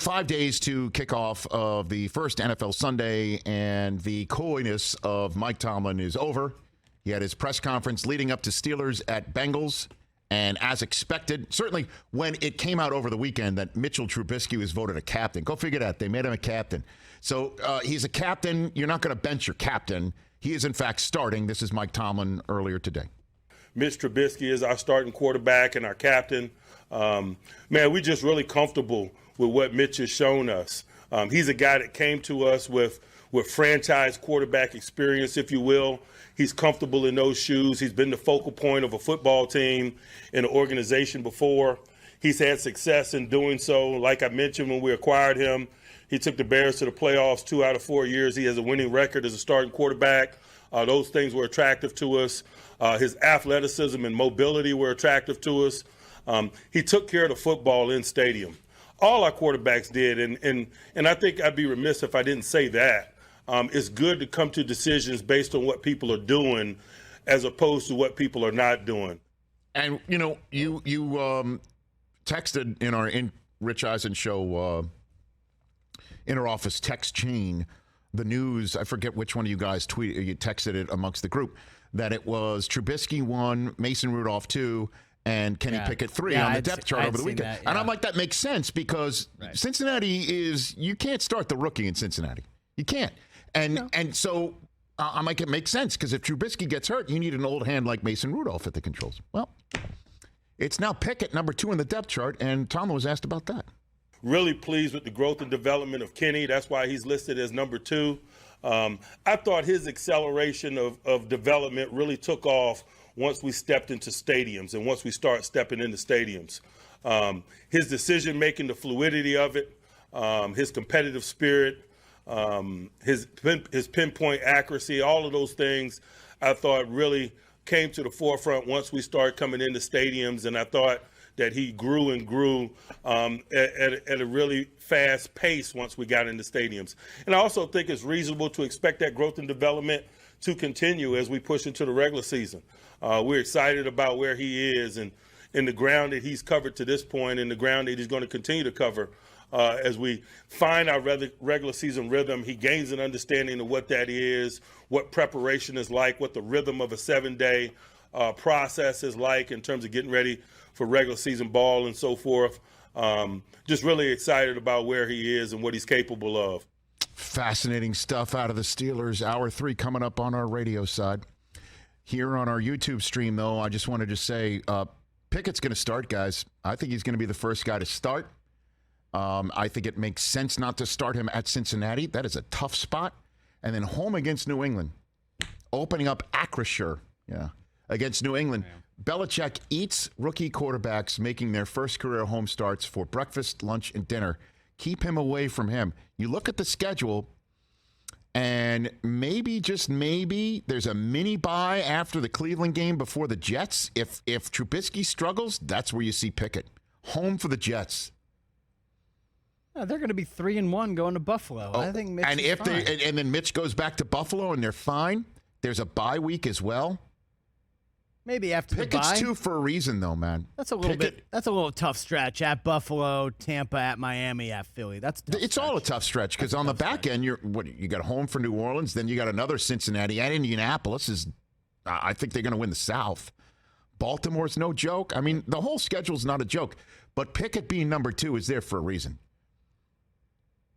5 days to kick off of the first NFL Sunday, and the coyness of Mike Tomlin is over. He had his press conference leading up to Steelers at Bengals, and as expected, certainly when it came out over the weekend that Mitchell Trubisky was voted a captain. Go figure that. They made him a captain. So he's a captain. You're not going to bench your captain. He is, in fact, starting. This is Mike Tomlin earlier today. Mitch Trubisky is our starting quarterback and our captain. Man, we're just really comfortable with what Mitch has shown us. He's a guy that came to us with franchise quarterback experience, if you will. He's comfortable in those shoes. He's been the focal point of a football team in an organization before. He's had success in doing so. Like I mentioned when we acquired him, he took the Bears to the playoffs 2 out of 4 years. He has a winning record as a starting quarterback. Those things were attractive to us. His athleticism and mobility were attractive to us. He took care of the football in stadium. All our quarterbacks did, and I think I'd be remiss if I didn't say that. It's good to come to decisions based on what people are doing as opposed to what people are not doing. And, you know, you texted in our Rich Eisen Show inter-office text chain the news. I forget which one of you guys you texted it amongst the group, that it was Trubisky 1, Mason Rudolph 2, and Kenny Pickett 3 on the depth chart over the weekend. And I'm like, that makes sense because Cincinnati you can't start the rookie in Cincinnati. You can't. And so I'm like, it makes sense because if Trubisky gets hurt, you need an old hand like Mason Rudolph at the controls. Well, it's now Pickett, number 2 in the depth chart, and Tomlin was asked about that. Really pleased with the growth and development of Kenny. That's why he's listed as number 2. I thought his acceleration of development really took off once we stepped into stadiums and once we start stepping into stadiums. His decision-making, the fluidity of it, his competitive spirit, his pinpoint accuracy, all of those things I thought really came to the forefront once we started coming into stadiums, and I thought that he grew and grew at a really fast pace once we got into stadiums. And I also think it's reasonable to expect that growth and development to continue as we push into the regular season. We're excited about where he is and the ground that he's covered to this point and the ground that he's going to continue to cover. As we find our regular season rhythm, he gains an understanding of what that is, what preparation is like, what the rhythm of a 7-day process is like in terms of getting ready for regular season ball and so forth. Just really excited about where he is and what he's capable of. Fascinating stuff out of the Steelers. Hour 3 coming up on our radio side. Here on our YouTube stream, though, I just wanted to say Pickett's going to start, guys. I think he's going to be the first guy to start. I think it makes sense not to start him at Cincinnati. That is a tough spot. And then home against New England. Opening up Acrisure against New England. Belichick eats rookie quarterbacks making their first career home starts for breakfast, lunch, and dinner. Keep him away from him. You look at the schedule, and maybe, just maybe, there's a mini bye after the Cleveland game before the Jets. If Trubisky struggles, that's where you see Pickett. Home for the Jets. They're going to be 3-1 going to Buffalo. I think Mitch is fine. And then Mitch goes back to Buffalo and they're fine. There's a bye week as well. Maybe after Pickett's the bye. 2 for a reason, though, man. That's a little tough stretch at Buffalo, Tampa, at Miami, at Philly. It's all a tough stretch because on the back end, you got home for New Orleans, then you got another Cincinnati, and Indianapolis I think they're going to win the South. Baltimore's no joke. I mean, the whole schedule's not a joke. But Pickett being number 2 is there for a reason.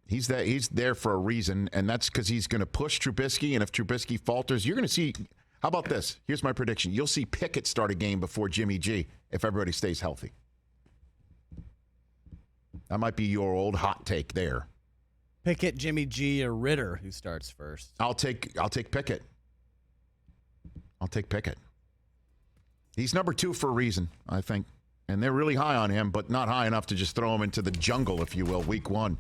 He's there for a reason, and that's because he's going to push Trubisky, and if Trubisky falters, you're going to see. How about this? Here's my prediction. You'll see Pickett start a game before Jimmy G if everybody stays healthy. That might be your old hot take there. Pickett, Jimmy G, or Ritter, who starts first? I'll take Pickett. I'll take Pickett. He's number 2 for a reason, I think. And they're really high on him, but not high enough to just throw him into the jungle, if you will, week 1.